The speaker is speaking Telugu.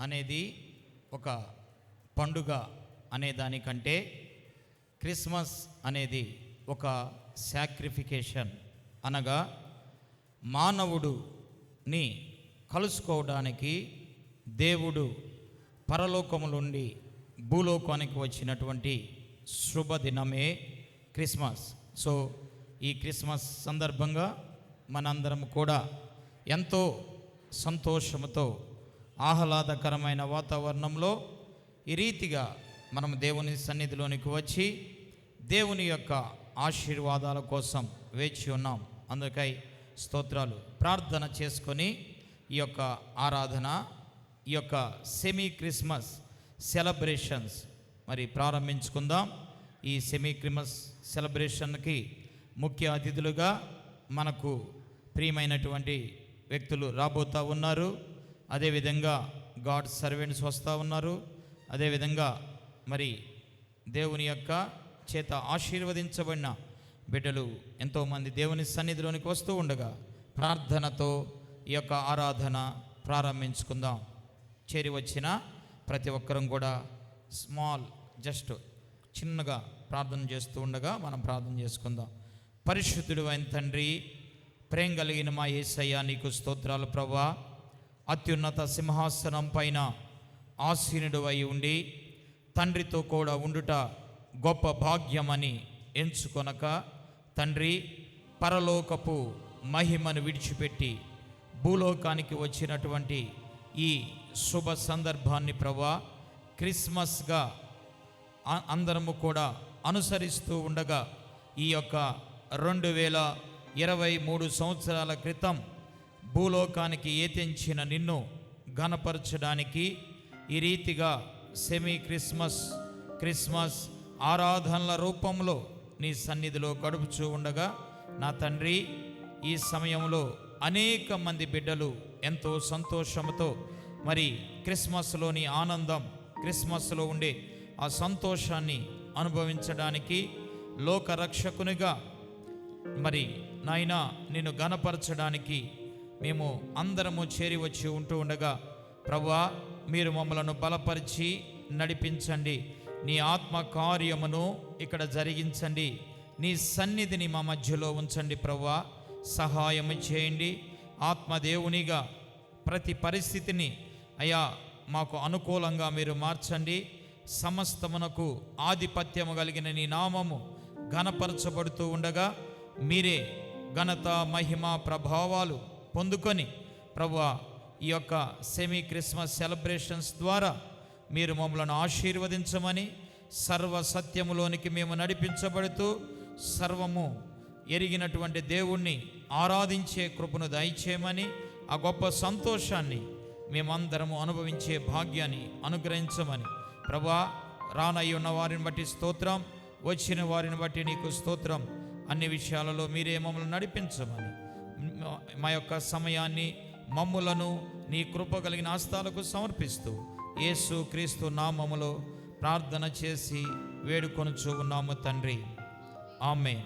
అనేది ఒక పండుగ అనే దానికంటే క్రిస్మస్ అనేది ఒక సాక్రిఫికేషన్, అనగా మానవుడుని కలుసుకోవడానికి దేవుడు పరలోకము నుండి భూలోకానికి వచ్చినటువంటి శుభదినమే క్రిస్మస్. సో ఈ క్రిస్మస్ సందర్భంగా మనందరం కూడా ఎంతో సంతోషముతో ఆహ్లాదకరమైన వాతావరణంలో ఈ రీతిగా మనం దేవుని సన్నిధిలోనికి వచ్చి దేవుని యొక్క ఆశీర్వాదాల కోసం వేచి ఉన్నాం. అందుకై స్తోత్రాలు. ప్రార్థన చేసుకొని ఈ యొక్క ఆరాధన, ఈ యొక్క సెమీ క్రిస్మస్ సెలబ్రేషన్స్ మరి ప్రారంభించుకుందాం. ఈ సెమీ క్రిస్మస్ సెలబ్రేషన్కి ముఖ్య అతిథులుగా మనకు ప్రియమైనటువంటి వ్యక్తులు రాబోతూ ఉన్నారు. అదేవిధంగా గాడ్ సర్వెంట్స్ వస్తూ ఉన్నారు. అదేవిధంగా మరి దేవుని యొక్క చేత ఆశీర్వదించబడిన బిడ్డలు ఎంతోమంది దేవుని సన్నిధిలోనికి వస్తూ ఉండగా ప్రార్థనతో ఈ యొక్క ఆరాధన ప్రారంభించుకుందాం. చేరి వచ్చిన ప్రతి ఒక్కరం కూడా జస్ట్ చిన్నగా ప్రార్థన చేస్తూ ఉండగా మనం ప్రార్థన చేసుకుందాం. పరిశుద్ధుడు అయిన తండ్రి, ప్రేమ కలిగిన మా యేసయ్య, నీకు స్తోత్రాలు ప్రభువా. అత్యున్నత సింహాసనం పైన ఆసీనుడు అయి ఉండి తండ్రితో కూడా ఉండుట గొప్ప భాగ్యమని ఎంచుకొనక తండ్రి, పరలోకపు మహిమను విడిచిపెట్టి భూలోకానికి వచ్చినటువంటి ఈ శుభ సందర్భాన్ని ప్రభువా క్రిస్మస్గా అందరము కూడా అనుసరిస్తూ ఉండగా ఈ యొక్క 2023 సంవత్సరాల క్రితం భూలోకానికి ఏతించిన నిన్ను ఘనపరచడానికి ఈ రీతిగా సెమీ క్రిస్మస్ ఆరాధనల రూపంలో నీ సన్నిధిలో గడుపుచూ ఉండగా నా తండ్రి, ఈ సమయంలో అనేక మంది బిడ్డలు ఎంతో సంతోషంతో మరి క్రిస్మస్లోని ఆనందం, క్రిస్మస్లో ఉండే ఆ సంతోషాన్ని అనుభవించడానికి లోకరక్షకునిగా మరి నాయనా నిన్ను ఘనపరచడానికి మేము అందరము చేరి వచ్చి ఉంటూ ఉండగా ప్రభువా, మీరు మమ్మలను బలపరిచి నడిపించండి. నీ ఆత్మ కార్యమును ఇక్కడ జరిగించండి. నీ సన్నిధిని మా మధ్యలో ఉంచండి ప్రభువా. సహాయము చేయండి. ఆత్మదేవునిగా ప్రతి పరిస్థితిని అయ్యా మాకు అనుకూలంగా మీరు మార్చండి. సమస్తమునకు ఆధిపత్యము కలిగిన నీ నామము ఘనపరచబడుతూ ఉండగా మీరే ఘనత, మహిమ, ప్రభావాలు పొందుకొని ప్రభువా ఈ యొక్క సెమీ క్రిస్మస్ సెలబ్రేషన్స్ ద్వారా మీరు మమ్మల్ని ఆశీర్వదించమని, సర్వ సత్యములోనికి మేము నడిపించబడుతూ సర్వము ఎరిగినటువంటి దేవుణ్ణి ఆరాధించే కృపను దయచేయమని, ఆ గొప్ప సంతోషాన్ని మేమందరము అనుభవించే భాగ్యాన్ని అనుగ్రహించమని ప్రభువా, రానయ్యి ఉన్న వారిని బట్టి స్తోత్రం, వచ్చిన వారిని బట్టి నీకు స్తోత్రం. అన్ని విషయాలలో మీరే మమ్మల్ని నడిపించమని, మా యొక్క సమయాన్ని మమ్ములను నీ కృప కలిగిన హస్తాలకు సమర్పిస్తూ యేసు క్రీస్తు నామములో ప్రార్థన చేసి వేడుకొనుచూ ఉన్నాము తండ్రి. ఆమేన్.